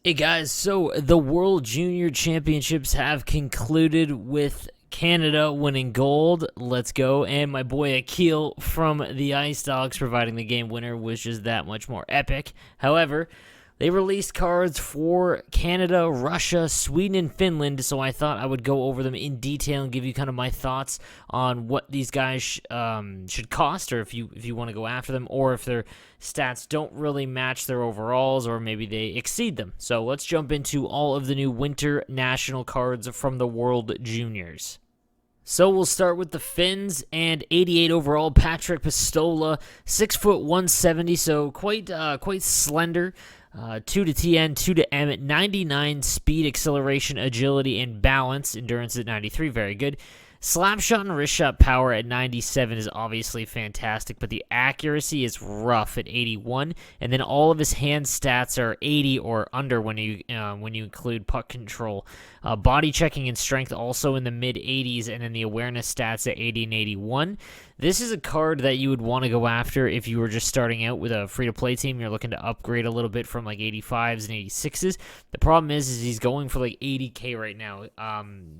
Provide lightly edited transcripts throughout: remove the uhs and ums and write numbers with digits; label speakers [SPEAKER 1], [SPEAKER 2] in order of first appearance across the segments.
[SPEAKER 1] Hey guys, so the World Junior Championships have concluded with Canada winning gold. Let's go. And my boy Akil from the Ice Dogs providing the game winner was just that much more epic. However, they released cards for Canada, Russia, Sweden, and Finland, so I thought I would go over them in detail and give you kind of my thoughts on what these guys should cost, or if you want to go after them, or if their stats don't really match their overalls, or maybe they exceed them. So let's jump into all of the new Winter National cards from the World Juniors. So we'll start with the Finns, and 88 overall, Patrick Pistola, 6 foot 170, so quite slender. 2 to TN, 2 to M at 99, speed, acceleration, agility, and balance. Endurance at 93, very good. Slap shot and wrist shot power at 97 is obviously fantastic, but the accuracy is rough at 81, and then all of his hand stats are 80 or under when you include puck control. Body checking and strength also in the mid 80s, and then the awareness stats at 80 and 81. This is a card that you would want to go after if you were just starting out with a free-to-play team. You're looking to upgrade a little bit from like 85s and 86s. The problem is he's going for like 80k right now.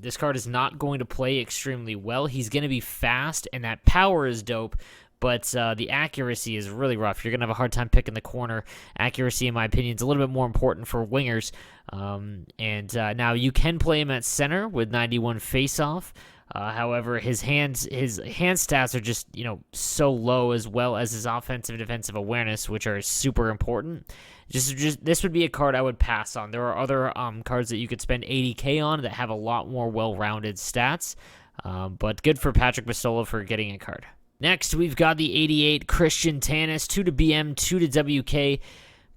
[SPEAKER 1] This card is not going to play extremely well. He's going to be fast, and that power is dope, but the accuracy is really rough. You're going to have a hard time picking the corner. Accuracy, in my opinion, is a little bit more important for wingers. Now you can play him at center with 91 face-off. However, his hand stats are just, so low, as well as his offensive and defensive awareness, which are super important. Just this would be a card I would pass on. There are other cards that you could spend 80k on that have a lot more well-rounded stats, but good for Patrick Pistola for getting a card. Next, we've got the 88 Christian Tanis, 2 to BM, 2 to WK.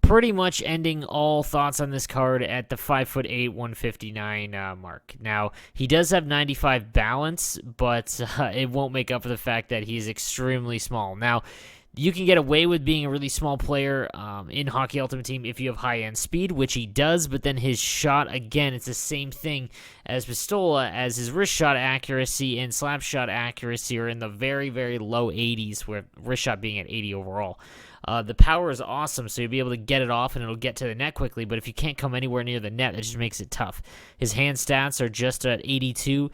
[SPEAKER 1] Pretty much ending all thoughts on this card at the 5'8", 159 mark. Now, he does have 95 balance, but it won't make up for the fact that he's extremely small. Now, you can get away with being a really small player in Hockey Ultimate Team if you have high-end speed, which he does, but then his shot, again, it's the same thing as Pistola, as his wrist shot accuracy and slap shot accuracy are in the very, very low 80s, with wrist shot being at 80 overall. The power is awesome, so you'll be able to get it off and it'll get to the net quickly, but if you can't come anywhere near the net, that just makes it tough. His hand stats are just at 82.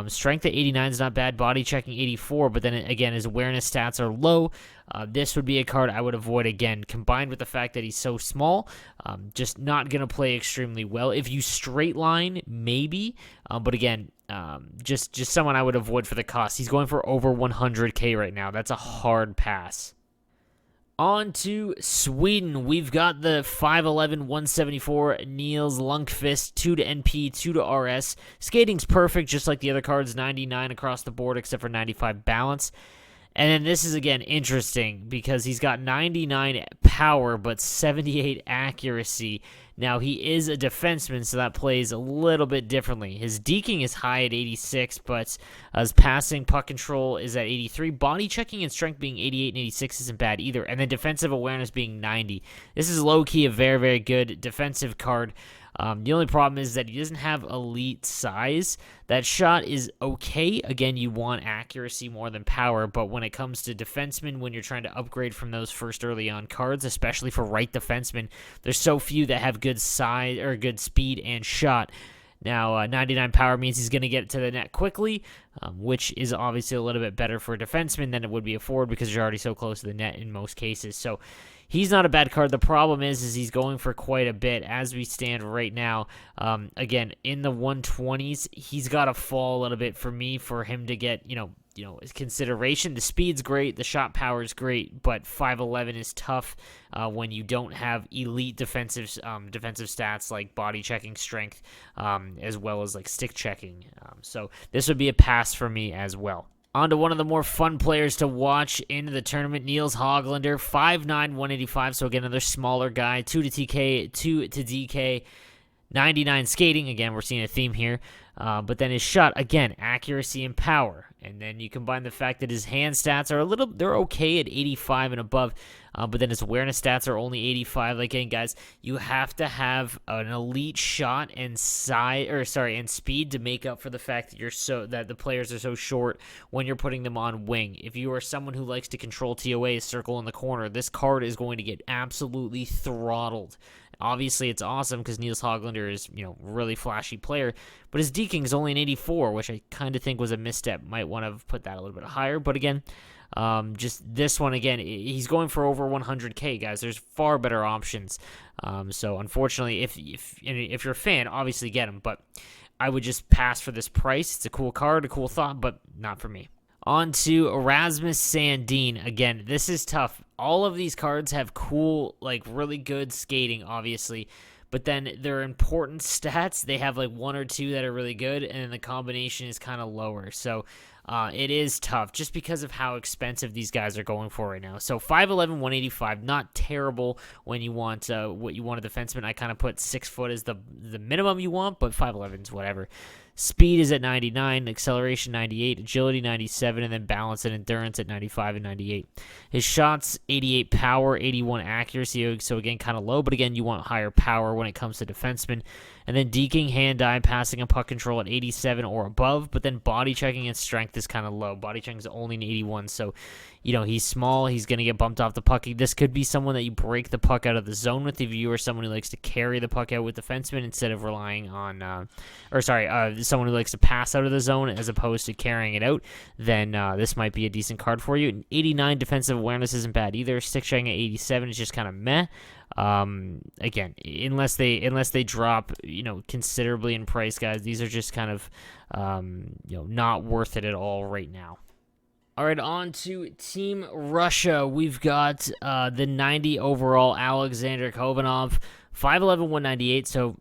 [SPEAKER 1] Strength at 89 is not bad. Body checking 84, but then again, his awareness stats are low. This would be a card I would avoid again, combined with the fact that he's so small. Just not going to play extremely well. If you straight line, maybe, but again, just someone I would avoid for the cost. He's going for over 100k right now. That's a hard pass. On to Sweden. We've got the 5'11", 174 Niels Lundqvist, 2 to NP, 2 to RS. Skating's perfect, just like the other cards, 99 across the board, except for 95 balance. And then this is, again, interesting because he's got 99 power but 78 accuracy. Now, he is a defenseman, so that plays a little bit differently. His deking is high at 86, but his passing, puck control is at 83. Body checking and strength being 88 and 86 isn't bad either. And then defensive awareness being 90. This is low-key a very, very good defensive card. The only problem is that he doesn't have elite size. That shot is okay. Again, you want accuracy more than power, but when it comes to defensemen, when you're trying to upgrade from those first early on cards, especially for right defensemen, there's so few that have good size or good speed and shot. Now, 99 power means he's going to get to the net quickly, which is obviously a little bit better for a defenseman than it would be a forward because you're already so close to the net in most cases. So he's not a bad card. The problem is he's going for quite a bit as we stand right now. Again, in the 120s, he's got to fall a little bit for me for him to get, his consideration. The speed's great, the shot power is great, but 5'11" is tough when you don't have elite defensive stats like body checking, strength, as well as like stick checking. So this would be a pass for me as well. On to one of the more fun players to watch in the tournament, Niels Hoglander, 5'9", 185, so again, another smaller guy, 2 to TK, 2 to DK, 99 skating, again, we're seeing a theme here, but then his shot, again, accuracy and power, and then you combine the fact that his hand stats are they're okay at 85 and above, but then his awareness stats are only 85. Again, guys, you have to have an elite shot and and speed to make up for the fact that the players are so short when you're putting them on wing. If you are someone who likes to control TOA, circle in the corner, this card is going to get absolutely throttled Obviously, it's awesome because Niels Hoglander is, really flashy player, but his deking is only an 84, which I kind of think was a misstep. Might want to put that a little bit higher, but again, just this one again, he's going for over 100K, guys. There's far better options. So unfortunately, if you're a fan, obviously get him, but I would just pass for this price. It's a cool card, a cool thought, but not for me. On to Erasmus Sandin. Again, this is tough. All of these cards have cool, really good skating, obviously, but then their important stats, they have one or two that are really good, and then the combination is kind of lower. So it is tough just because of how expensive these guys are going for right now. So 5'11", 185, not terrible when you want what you want a defenseman. I kind of put 6 foot as the minimum you want, but 5'11 is whatever. Speed is at 99, acceleration 98, agility 97, and then balance and endurance at 95 and 98. His shots, 88 power, 81 accuracy, so again, kind of low, but again, you want higher power when it comes to defensemen. And then deking, hand-eye, passing, and puck control at 87 or above, but then body checking and strength is kind of low. Body checking is only an 81, so, he's small, he's going to get bumped off the puck. This could be someone that you break the puck out of the zone with if you are someone who likes to carry the puck out with defensemen instead of relying on, someone who likes to pass out of the zone as opposed to carrying it out, then this might be a decent card for you. And 89 defensive awareness isn't bad either. Stick checking at 87 is just kind of meh. Again, unless they drop, considerably in price, guys, these are just kind of, not worth it at all right now. All right, on to Team Russia. We've got the 90 overall Alexander Kovanov, 5'11", 198, so,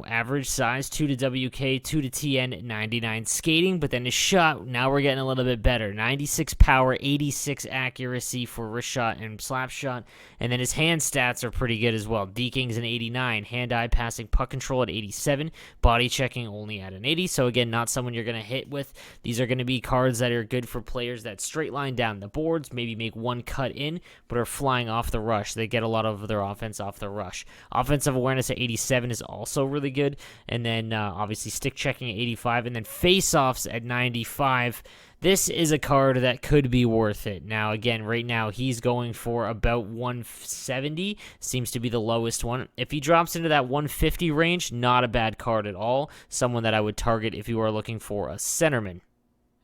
[SPEAKER 1] average size, 2 to WK, 2 to TN, 99 skating, but then his shot, now we're getting a little bit better. 96 power, 86 accuracy for wrist shot and slap shot, and then his hand stats are pretty good as well. Deking's an 89, hand-eye passing puck control at 87, body checking only at an 80, so again, not someone you're going to hit with. These are going to be cards that are good for players that straight line down the boards, maybe make one cut in, but are flying off the rush. They get a lot of their offense off the rush. Offensive awareness at 87 is also really good, and then obviously stick checking at 85, and then face-offs at 95. This is a card that could be worth it. Now, again, right now, he's going for about 170, seems to be the lowest one. If he drops into that 150 range, not a bad card at all. Someone that I would target if you are looking for a centerman.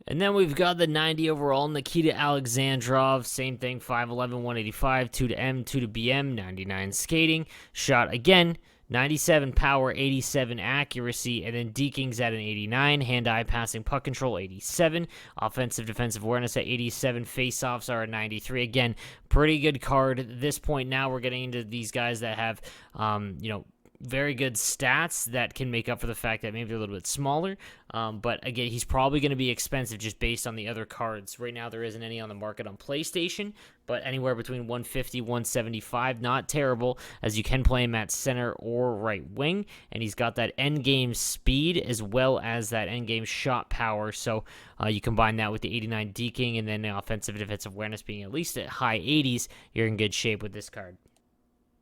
[SPEAKER 1] And then we've got the 90 overall, Nikita Alexandrov, same thing, 5'11", 185, 2 to M, 2 to BM, 99 skating, shot again, 97 power, 87 accuracy, and then deking's at an 89, hand-eye passing puck control, 87, offensive defensive awareness at 87, face-offs are at 93. Again, pretty good card at this point. Now we're getting into these guys that have, very good stats that can make up for the fact that maybe they're a little bit smaller. But again, he's probably going to be expensive just based on the other cards. Right now, there isn't any on the market on PlayStation, but anywhere between 150, 175, not terrible, as you can play him at center or right wing. And he's got that end-game speed as well as that end-game shot power. So you combine that with the 89 deking and then the offensive and defensive awareness being at least at high 80s, you're in good shape with this card.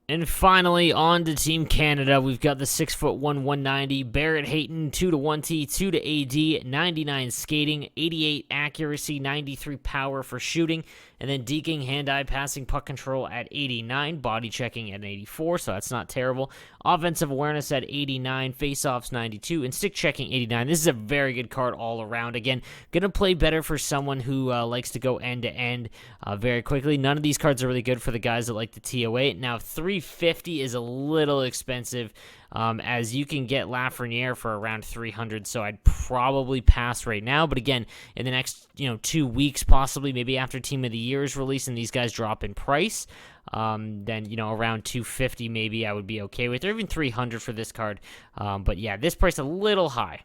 [SPEAKER 1] And finally, on to Team Canada, we've got the 6'1", 190, Barrett Hayton, 2 to 1T, 2 to AD, 99 skating, 88 accuracy, 93 power for shooting, and then deking, hand-eye passing, puck control at 89, body checking at 84, so that's not terrible. Offensive awareness at 89, face-offs 92, and stick checking 89. This is a very good card all around. Again, going to play better for someone who likes to go end-to-end very quickly. None of these cards are really good for the guys that like the TO8. Now, 350 is a little expensive, as you can get Lafreniere for around 300, so I'd probably pass right now. But again, in the next 2 weeks, possibly, maybe after Team of the Year is released and these guys drop in price, then around 250 maybe I would be okay with, or even 300 for this card. But yeah, this price a little high.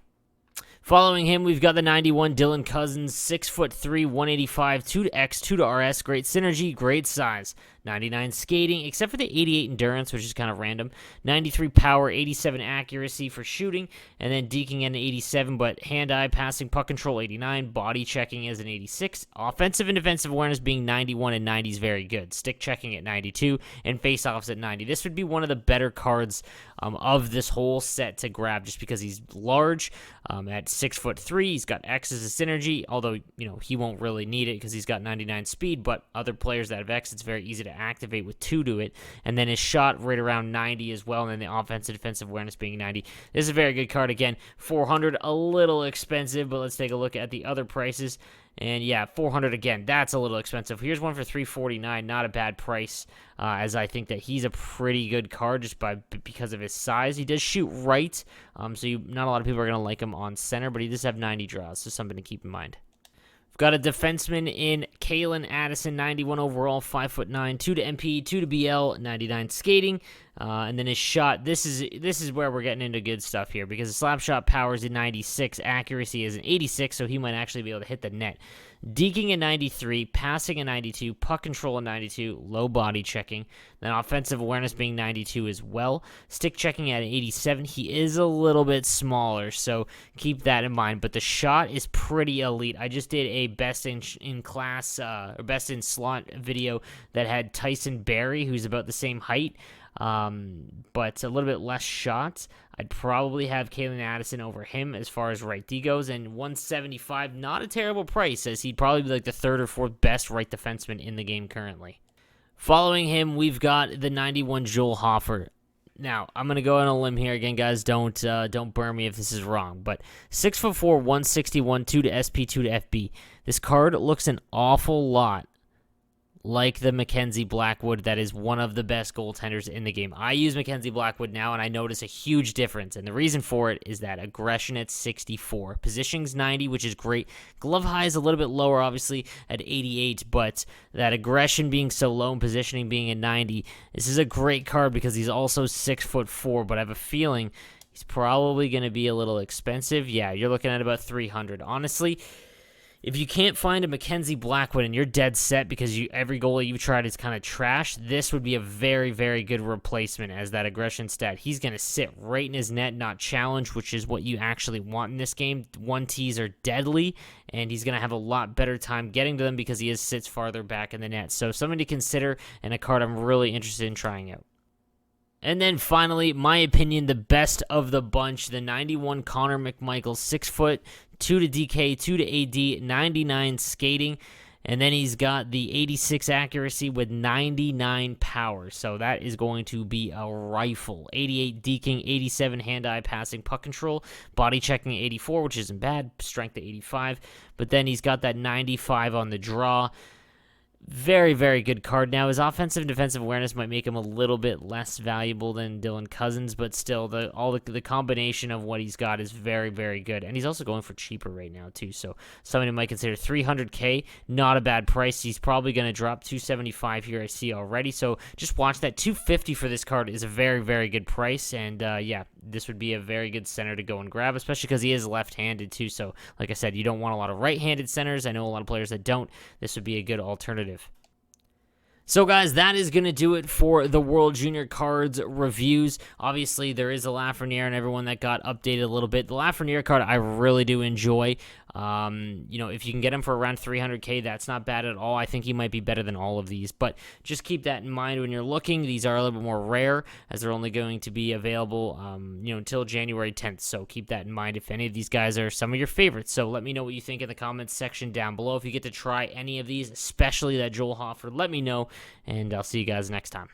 [SPEAKER 1] Following him, we've got the 91 Dylan Cousins, 6'3", 185, 2 to X, 2 to RS, great synergy, great size. 99 skating, except for the 88 endurance, which is kind of random. 93 power, 87 accuracy for shooting, and then deking at an 87, but hand-eye passing, puck control 89, body checking is an 86. Offensive and defensive awareness being 91 and 90 is very good. Stick checking at 92, and face-offs at 90. This would be one of the better cards of this whole set to grab, just because he's large at 6'3". He's got X as a synergy, although, he won't really need it because he's got 99 speed, but other players that have X, it's very easy to activate with 2 to it. And then his shot right around 90 as well, and then the offensive defensive awareness being 90. This is a very good card. Again, 400, a little expensive, but let's take a look at the other prices. And yeah, 400 again, that's a little expensive. Here's one for 349, not a bad price, as I think that he's a pretty good card just because of his size. He does shoot right, so not a lot of people are going to like him on center, but he does have 90 draws, so something to keep in mind. We've got a defenseman in Kalen Addison, 91 overall, 5'9", 2 to MP, 2 to BL, 99 skating, and then his shot. This is where we're getting into good stuff here because the slap shot power is a 96, accuracy is an 86, so he might actually be able to hit the net. Deking at 93, passing at 92, puck control at 92, low body checking, then offensive awareness being 92 as well. Stick checking at 87. He is a little bit smaller, so keep that in mind. But the shot is pretty elite. I just did a best in class or best in slot video that had Tyson Barrie, who's about the same height, but a little bit less shots. I'd probably have Kalen Addison over him as far as right D goes, and 175, not a terrible price, as he'd probably be like the third or fourth best right defenseman in the game currently. Following him, we've got the 91 Joel Hofer. Now, I'm going to go on a limb here again, guys. Don't burn me if this is wrong, but 6'4", 161, 2 to SP, 2 to FB. This card looks an awful lot like the Mackenzie Blackwood that is one of the best goaltenders in the game. I use Mackenzie Blackwood now, and I notice a huge difference, and the reason for it is that aggression at 64. Positioning's 90, which is great. Glove high is a little bit lower, obviously, at 88, but that aggression being so low and positioning being at 90, this is a great card because he's also 6'4", but I have a feeling he's probably going to be a little expensive. Yeah, you're looking at about 300. Honestly, if you can't find a Mackenzie Blackwood and you're dead set because every goalie you've tried is kind of trash, this would be a very, very good replacement as that aggression stat. He's going to sit right in his net, not challenge, which is what you actually want in this game. 1Ts are deadly, and he's going to have a lot better time getting to them because he sits farther back in the net. So something to consider and a card I'm really interested in trying out. And then finally, my opinion, the best of the bunch, the 91 Connor McMichael, 6 foot, 2 to DK, 2 to AD, 99 skating, and then he's got the 86 accuracy with 99 power. So that is going to be a rifle. 88 deking, 87 hand-eye passing, puck control, body checking 84, which isn't bad, strength at 85. But then he's got that 95 on the draw. Very, very good card. Now, his offensive and defensive awareness might make him a little bit less valuable than Dylan Cousins, but still, the combination of what he's got is very, very good. And he's also going for cheaper right now, too. So, somebody who might consider $300K, not a bad price. He's probably going to drop $275 here, I see already. So, just watch that. $250 for this card is a very, very good price. And, yeah, this would be a very good center to go and grab, especially because he is left-handed, too. So, like I said, you don't want a lot of right-handed centers. I know a lot of players that don't. This would be a good alternative. So, guys, that is going to do it for the World Junior Cards reviews. Obviously, there is a Lafreniere and everyone that got updated a little bit. The Lafreniere card I really do enjoy. If you can get him for around $300K, that's not bad at all. I think he might be better than all of these, but just keep that in mind when you're looking. These are a little bit more rare as they're only going to be available, until January 10th. So keep that in mind if any of these guys are some of your favorites. So let me know what you think in the comments section down below. If you get to try any of these, especially that Joel Hofer, let me know, and I'll see you guys next time.